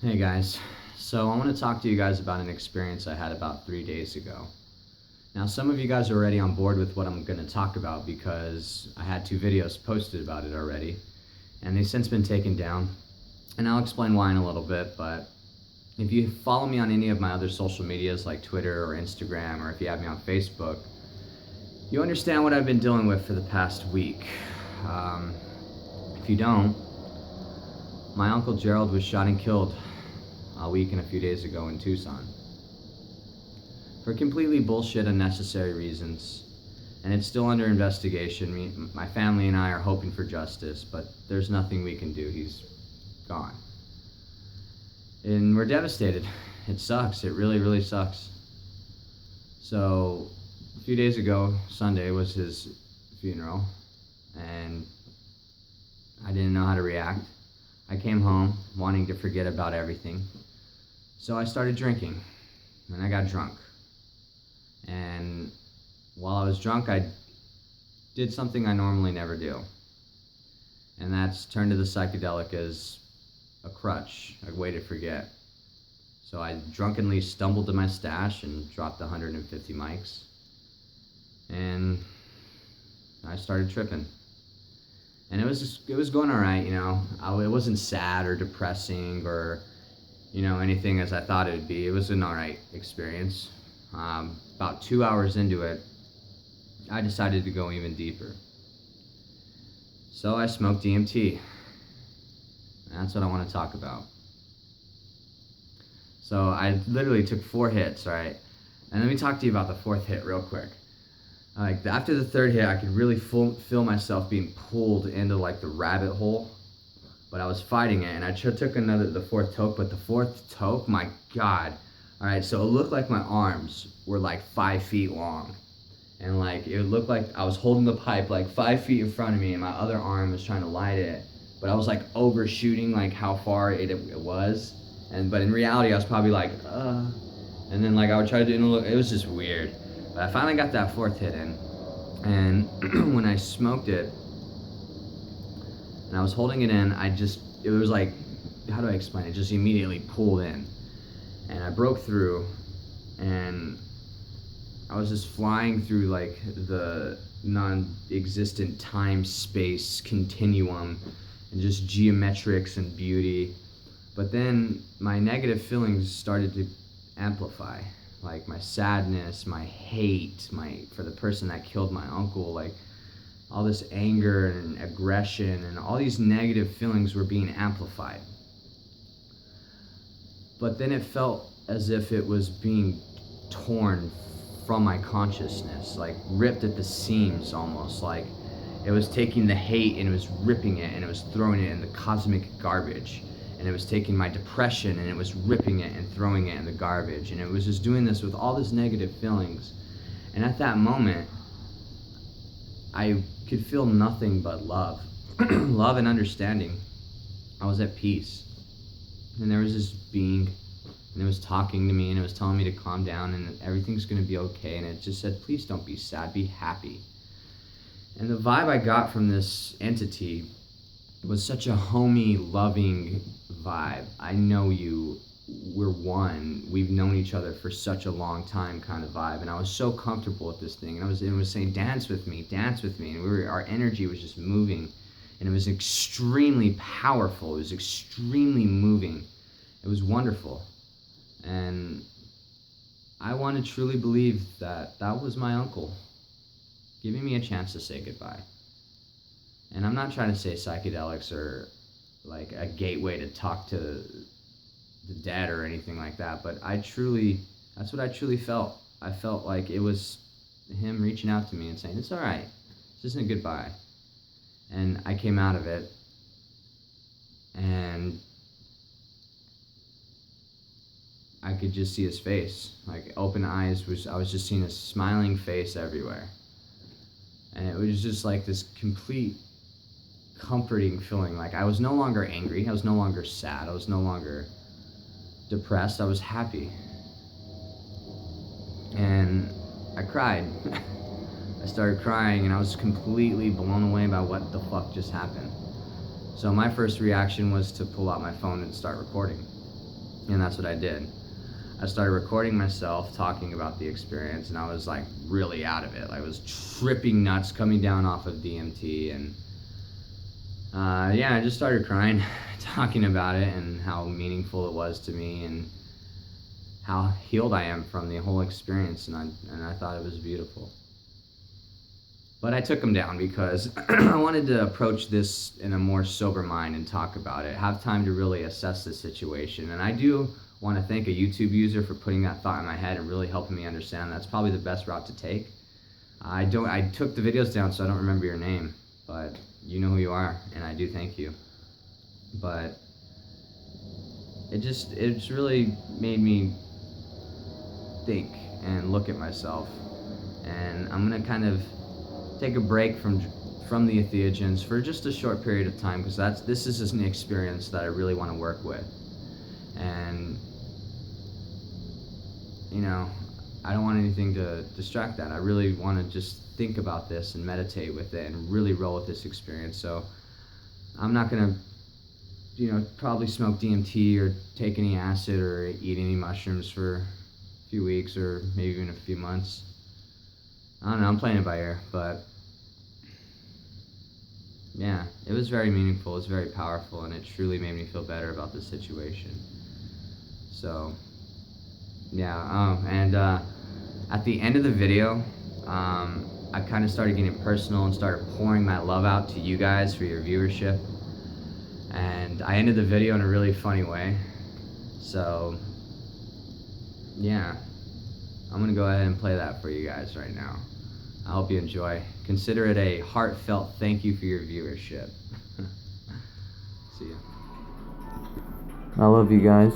Hey guys, so I want to talk to you guys about an experience I had about 3 days ago. Now, some of you guys are already on board with what I'm going to talk about because I had 2 videos posted about it already, and they've since been taken down. And I'll explain why in a little bit, but if you follow me on any of my other social medias like Twitter or Instagram, or if you have me on Facebook, you understand what I've been dealing with for the past week. Um, if you don't, my Uncle Gerald was shot and killed a week and a few days ago in Tucson for completely bullshit, unnecessary reasons. And it's still under investigation. My family and I are hoping for justice, but there's nothing we can do. He's gone. And we're devastated. It sucks. It really, really sucks. So, a few days ago, Sunday, was his funeral, and I didn't know how to react. I came home wanting to forget about everything. So I started drinking, and I got drunk. And while I was drunk, I did something I normally never do. And that's turn to the psychedelic as a crutch, a way to forget. So I drunkenly stumbled to my stash and dropped 150 mics. And I started tripping. And it was going all right, it wasn't sad or depressing or anything as I thought it would be. It was an all right experience. About 2 hours into it, I decided to go even deeper. So I smoked DMT. That's what I want to talk about. So I literally took 4 hits, right? And let me talk to you about the 4th hit real quick. Like after the 3rd hit, I could really feel myself being pulled into like the rabbit hole. But I was fighting it, and I took the 4th toke, but the 4th toke, my God. All right, so it looked like my arms were like 5 feet long. And like, it looked like I was holding the pipe like 5 feet in front of me, and my other arm was trying to light it. But I was like overshooting like how far it was. But in reality, I was probably like, And then like I would try to do it was just weird. But I finally got that 4th hit in. And when I smoked it, and I was holding it in, it was like, how do I explain it? Just immediately pulled in. And I broke through, and I was just flying through like the non-existent time-space continuum and just geometrics and beauty. But then my negative feelings started to amplify. Like my sadness, my hate, for the person that killed my uncle, like all this anger and aggression and all these negative feelings were being amplified. But then it felt as if it was being torn from my consciousness, like ripped at the seams almost, like it was taking the hate and it was ripping it and it was throwing it in the cosmic garbage. And it was taking my depression and it was ripping it and throwing it in the garbage. And it was just doing this with all these negative feelings. And at that moment, I could feel nothing but love. Love and understanding. I was at peace. And there was this being, and it was talking to me, and it was telling me to calm down, and everything's gonna be okay. And it just said, please don't be sad, be happy. And the vibe I got from this entity was such a homey, loving vibe. I know you, we're one, we've known each other for such a long time kind of vibe. And I was so comfortable with this thing. And it was saying, dance with me. And our energy was just moving. And it was extremely powerful. It was extremely moving. It was wonderful. And I want to truly believe that that was my uncle giving me a chance to say goodbye. And I'm not trying to say psychedelics are like a gateway to talk to the dead or anything like that, but that's what I truly felt. I felt like it was him reaching out to me and saying, it's all right, this isn't a goodbye. And I came out of it, and I could just see his face, like open eyes. I was just seeing a smiling face everywhere. And it was just like this complete comforting feeling. Like I was no longer angry, I was no longer sad, I was no longer depressed, I was happy. And I cried. I started crying, and I was completely blown away by what the fuck just happened. So my first reaction was to pull out my phone and start recording. And that's what I did. I started recording myself talking about the experience, and I was like really out of it. I was tripping nuts coming down off of DMT, and yeah, I just started crying talking about it and how meaningful it was to me and how healed I am from the whole experience, and I thought it was beautiful. But I took him down because I wanted to approach this in a more sober mind and talk about it, have time to really assess the situation. And I do want to thank a YouTube user for putting that thought in my head and really helping me understand that's probably the best route to take. I took the videos down, so I don't remember your name, but you know who you are, and I do thank you. But it's really made me think and look at myself, and I'm gonna kind of take a break from the entheogens for just a short period of time, because this is just an experience that I really want to work with. And you know, I don't want anything to distract that. I really want to just think about this and meditate with it and really roll with this experience. So I'm not gonna, probably smoke DMT or take any acid or eat any mushrooms for a few weeks or maybe even a few months. I don't know, I'm playing it by ear, but yeah, it was very meaningful, it was very powerful, and it truly made me feel better about the situation. So, yeah, and at the end of the video, I kind of started getting personal and started pouring my love out to you guys for your viewership. And I ended the video in a really funny way. So, yeah, I'm gonna go ahead and play that for you guys right now. I hope you enjoy. Consider it a heartfelt thank you for your viewership. See ya. I love you guys.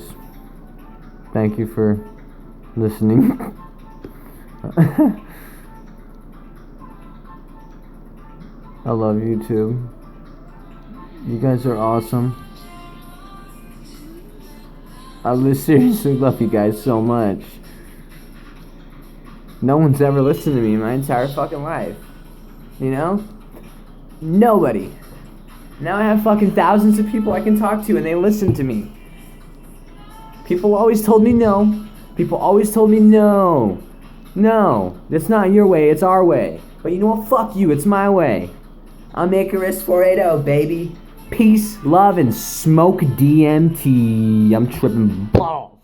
Thank you for listening. I love YouTube. You guys are awesome. I seriously love you guys so much. No one's ever listened to me in my entire fucking life. You know? Nobody. Now I have fucking thousands of people I can talk to and they listen to me. People always told me no. People always told me no. No, that's not your way, it's our way. But you know what? Fuck you, it's my way. I'm Icarus 480, baby. Peace, love, and smoke DMT. I'm tripping balls.